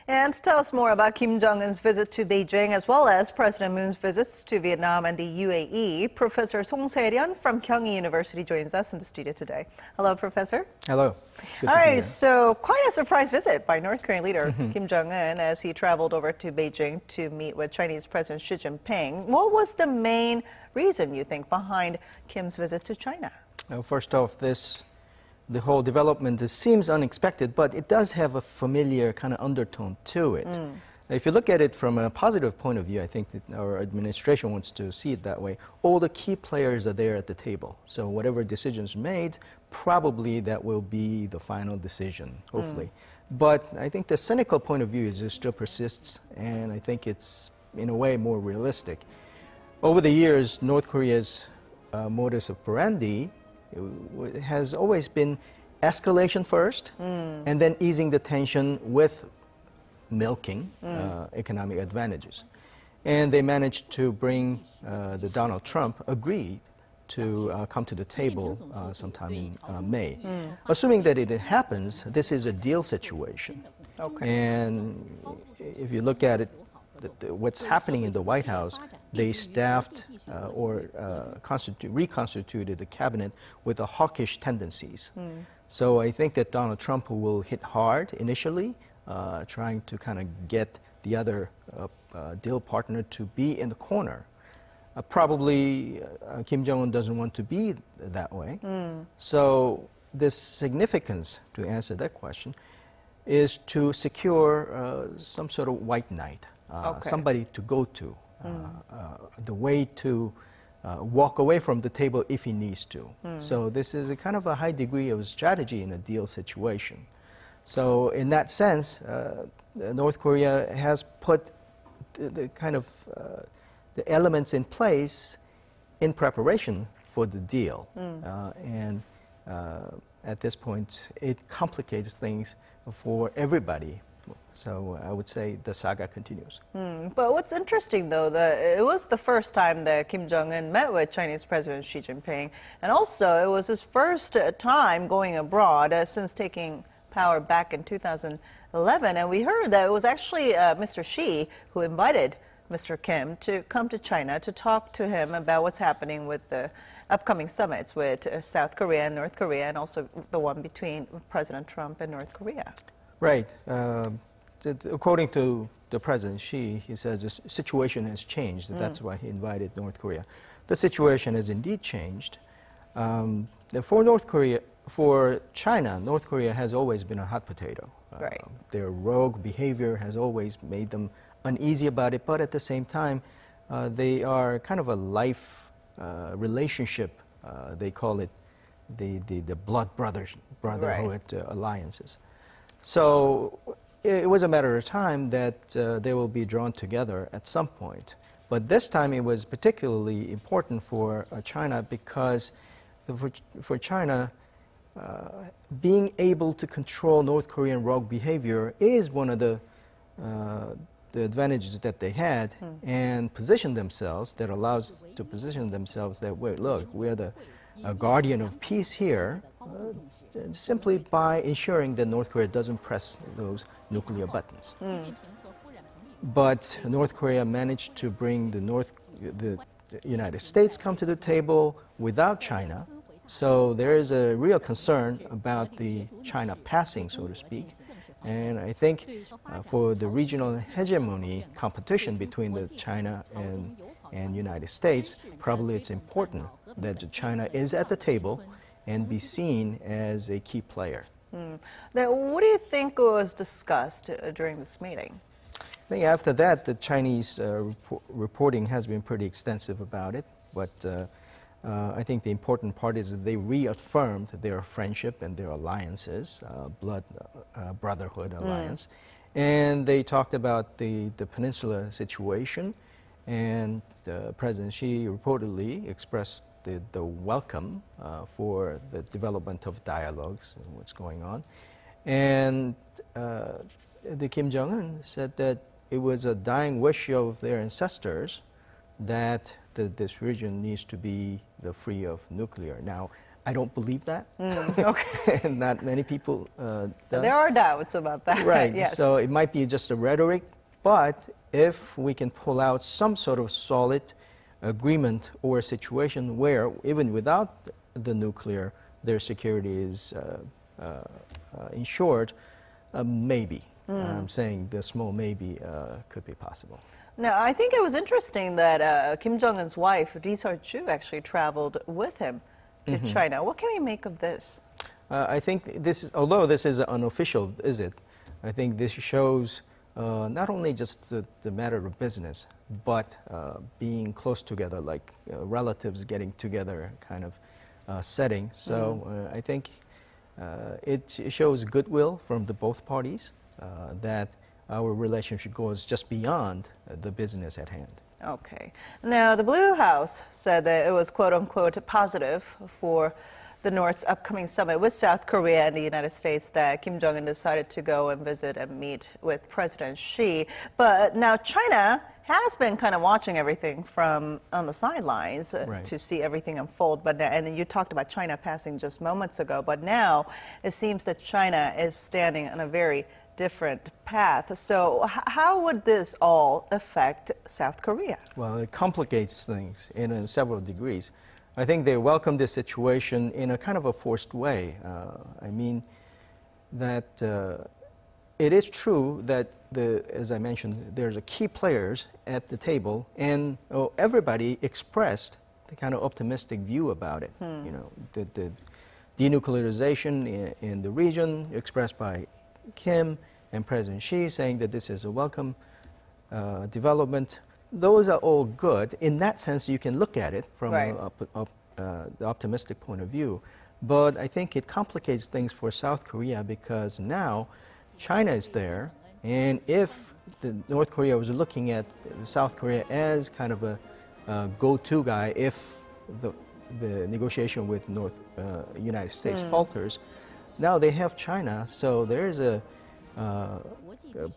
And to tell us more about Kim Jong-un's visit to Beijing, as well as President Moon's visits to Vietnam and the UAE, Professor Song Se-ryun from Kyung Hee University joins us in the studio today. Hello, Professor. Hello. All right, so quite a surprise visit by North Korean leader Kim Jong-un as he traveled over to Beijing to meet with Chinese President Xi Jinping. What was the main reason, you think, behind Kim's visit to China? Well, first off, the whole development seems unexpected, but it does have a familiar kind of undertone to it. If you look at it from a positive point of view, I think that our administration wants to see it that way. All the key players are there at the table. So whatever decisions made, probably that will be the final decision, hopefully. But I think the cynical point of view is it still persists, and I think it's, in a way, more realistic. Over the years, North Korea's modus operandi has always been escalation first, and then easing the tension with milking economic advantages. And they managed to bring the Donald Trump agreed to come to the table sometime in May. Assuming that it happens, this is a deal situation. Okay. And if you look at it, what's happening in the White House, they staffed or reconstituted the cabinet with hawkish tendencies. So I think that Donald Trump will hit hard initially, trying to kind of get the other deal partner to be in the corner. Probably Kim Jong-un doesn't want to be that way. So the significance, to answer that question, is to secure some sort of white knight. Somebody to go to, the way to walk away from the table if he needs to. So this is a kind of a high degree of strategy in a deal situation. So in that sense, North Korea has put the kind of the elements in place in preparation for the deal. And at this point, it complicates things for everybody. So I would say the saga continues. But what's interesting, though, that it was the first time that Kim Jong-un met with Chinese President Xi Jinping, and also it was his first time going abroad since taking power back in 2011. And we heard that it was actually Mr. Xi who invited Mr. Kim to come to China to talk to him about what's happening with the upcoming summits with South Korea and North Korea, and also the one between President Trump and North Korea. Right. According to the President Xi, he says the situation has changed. That's why he invited North Korea. The situation has indeed changed. For China, North Korea has always been a hot potato. Right. Their rogue behavior has always made them uneasy about it, but at the same time, they are kind of a life relationship. They call it the blood brotherhood alliances. So it was a matter of time that they will be drawn together at some point. But this time it was particularly important for China because for China, being able to control North Korean rogue behavior is one of the advantages that they had, and position themselves, that allows to position themselves that, wait, look, we're the guardian of peace here, simply by ensuring that North Korea doesn't press those nuclear buttons. But North Korea managed to bring the United States come to the table without China. So there is a real concern about the China passing, so to speak. And I think for the regional hegemony competition between the China and United States, probably it's important that China is at the table and be seen as a key player. Now, what do you think was discussed during this meeting? I think after that, the Chinese reporting has been pretty extensive about it, but I think the important part is that they reaffirmed their friendship and their alliances, brotherhood alliance, and they talked about the peninsula situation, and President Xi reportedly expressed the welcome for the development of dialogues and what's going on. And the Kim Jong-un said that it was a dying wish of their ancestors that this region needs to be free of nuclear. Now, I don't believe that. Okay. And not many people does. There are doubts about that. Right. Yes. So it might be just a rhetoric, but if we can pull out some sort of solid agreement or a situation where even without the nuclear, their security is ensured, maybe. I'm saying the small maybe could be possible. Now, I think it was interesting that Kim Jong-un's wife, Ri Seol-ju, actually traveled with him to China. What can we make of this? I think this, although this is an unofficial visit, I think this shows not only just the matter of business, but being close together, like relatives getting together kind of setting. So I think it shows goodwill from the both parties that our relationship goes just beyond the business at hand. Okay. Now, the Blue House said that it was quote-unquote positive for the North's upcoming summit with South Korea and the United States that Kim Jong-un decided to go and visit and meet with President Xi. But now China has been kind of watching everything from on the sidelines to see everything unfold. But and you talked about China passing just moments ago, but now it seems that China is standing on a very different path. So how would this all affect South Korea? Well, it complicates things in several degrees. I think they welcome this situation in a kind of a forced way. I mean that it is true that, as I mentioned, there's a key players at the table, and everybody expressed the kind of optimistic view about it. You know, the denuclearization in the region expressed by Kim and President Xi, saying that this is a welcome development. Those are all good. In that sense, you can look at it from the optimistic point of view. But I think it complicates things for South Korea because now China is there, and if North Korea was looking at South Korea as kind of a go-to guy if the negotiation with United States falters, now they have China, so there's a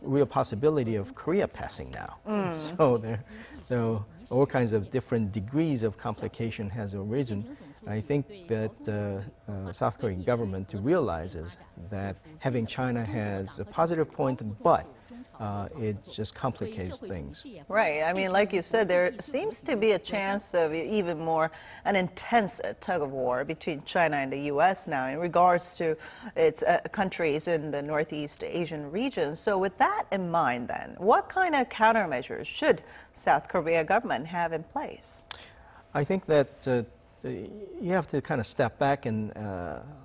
real possibility of Korea passing now. So there are all kinds of different degrees of complication has arisen. I think that South Korean government realizes that having China has a positive point, but it just complicates things. Right. I mean, like you said, there seems to be a chance of even more an intense tug of war between China and the U.S. now in regards to its countries in the Northeast Asian region. So with that in mind, then, what kind of countermeasures should South Korea government have in place? I think that you have to kind of step back and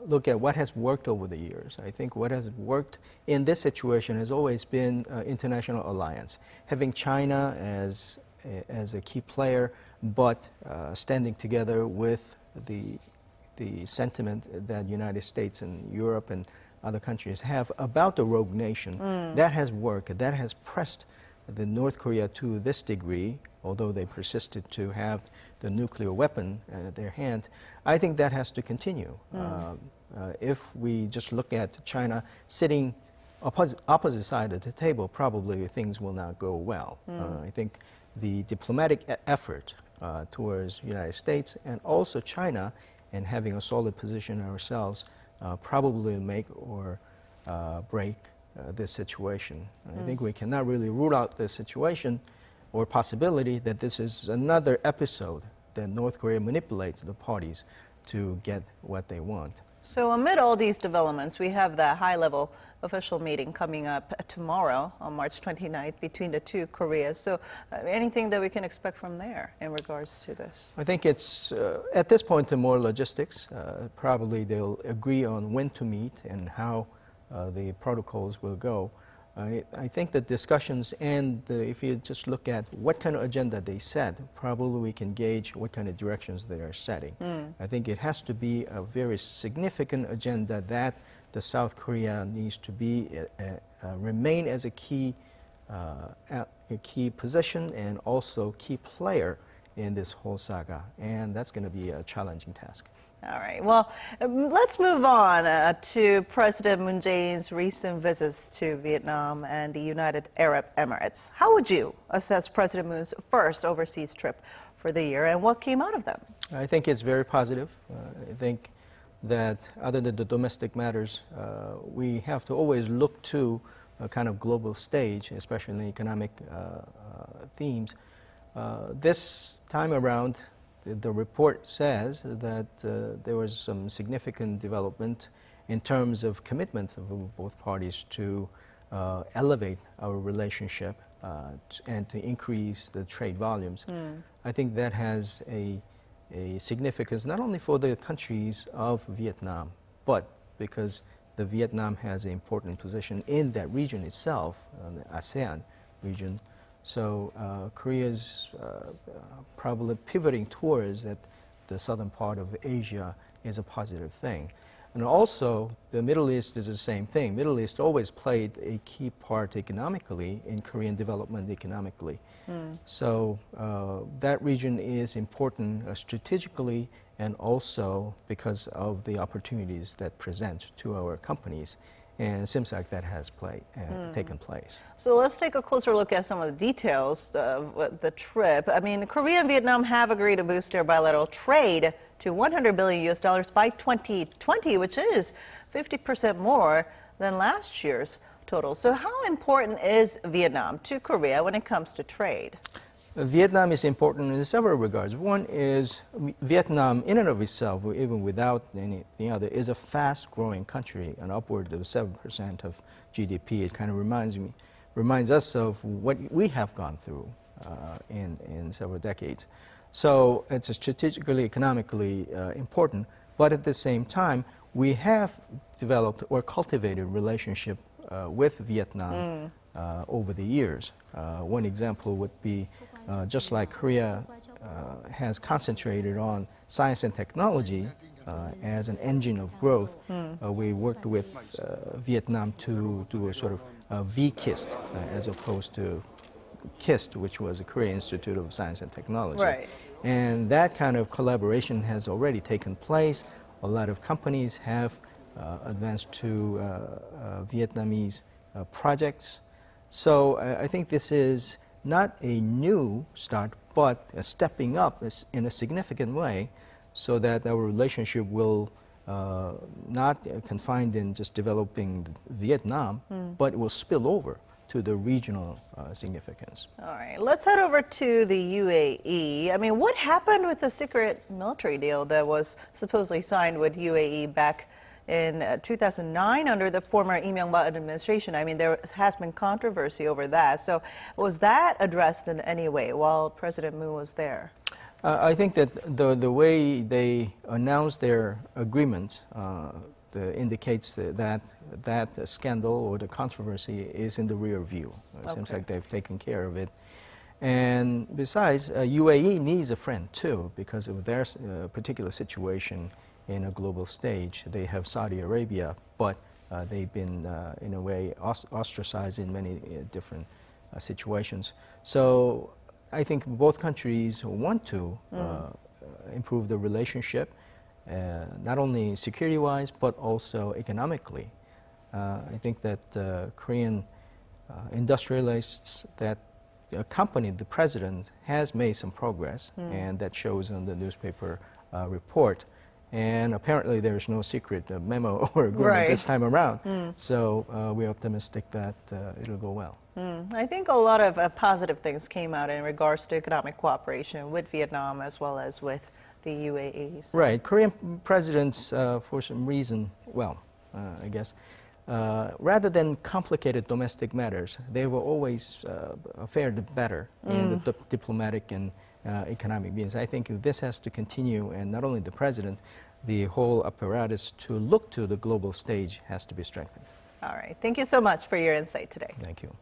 look at what has worked over the years. I think what has worked in this situation has always been international alliance. Having China as a key player, but standing together with the sentiment that United States and Europe and other countries have about the rogue nation. That has worked. That has pressed the North Korea to this degree, although they persisted to have the nuclear weapon at their hand. I think that has to continue. If we just look at China sitting opposite side of the table, probably things will not go well. I think the diplomatic effort towards the United States and also China and having a solid position ourselves probably make or break this situation. I think we cannot really rule out the situation or possibility that this is another episode that North Korea manipulates the parties to get what they want. So amid all these developments, we have the high-level official meeting coming up tomorrow on March 29th between the two Koreas. So anything that we can expect from there in regards to this? I think it's, at this point, more logistics. Probably they'll agree on when to meet and how the protocols will go. I think the discussions and if you just look at what kind of agenda they set, probably we can gauge what kind of directions they are setting. I think it has to be a very significant agenda that the South Korea needs to be remain as a key position and also key player in this whole saga, and that's going to be a challenging task. All right. Well, let's move on to President Moon Jae-in's recent visits to Vietnam and the United Arab Emirates. How would you assess President Moon's first overseas trip for the year, and what came out of them? I think it's very positive. I think that other than the domestic matters, we have to always look to a kind of global stage, especially in the economic themes. This time around, the report says that there was some significant development in terms of commitments of both parties to elevate our relationship and to increase the trade volumes. I think that has a significance not only for the countries of Vietnam, but because the Vietnam has an important position in that region itself, the ASEAN region. So Korea's probably pivoting towards that the southern part of Asia is a positive thing. And also, the Middle East is the same thing. Middle East always played a key part economically in Korean development economically. So that region is important strategically and also because of the opportunities that present to our companies. And it seems like that has taken place. So let's take a closer look at some of the details of the trip. I mean, Korea and Vietnam have agreed to boost their bilateral trade to $100 billion by 2020, which is 50% more than last year's total. So how important is Vietnam to Korea when it comes to trade? Vietnam is important in several regards. One is Vietnam, in and of itself, even without anything other, is a fast-growing country, and upward of 7% of GDP. It kind of reminds us of what we have gone through in several decades. So it's strategically, economically important. But at the same time, we have developed or cultivated relationship with Vietnam over the years. One example would be just like Korea has concentrated on science and technology as an engine of growth, we worked with Vietnam to do a sort of V-KIST as opposed to KIST, which was a Korea Institute of Science and Technology. Right. And that kind of collaboration has already taken place. A lot of companies have advanced to Vietnamese projects. So I think this is not a new start, but a stepping up in a significant way so that our relationship will not confined in just developing Vietnam, but it will spill over to the regional significance. All right, let's head over to the UAE. I mean, what happened with the secret military deal that was supposedly signed with UAE back in 2009 under the former Kim Jong-un administration? I mean, there has been controversy over that. So was that addressed in any way while President Moon was there? I think that the way they announced their agreement indicates that scandal or the controversy is in the rear view. It seems like they've taken care of it. And besides, UAE needs a friend too because of their particular situation in a global stage. They have Saudi Arabia, but they've been, in a way, ostracized in many different situations. So I think both countries want to improve the relationship, not only security-wise, but also economically. I think that Korean industrialists that accompanied the president has made some progress, and that shows on the newspaper report. And apparently there's no secret memo or agreement this time around. So we're optimistic that it'll go well. I think a lot of positive things came out in regards to economic cooperation with Vietnam as well as with the UAE. So. Right. Korean presidents, for some reason, well, I guess, rather than complicated domestic matters, they were always fared better in the diplomatic and economic means. I think this has to continue, and not only the president, the whole apparatus to look to the global stage has to be strengthened. All right. Thank you so much for your insight today. Thank you.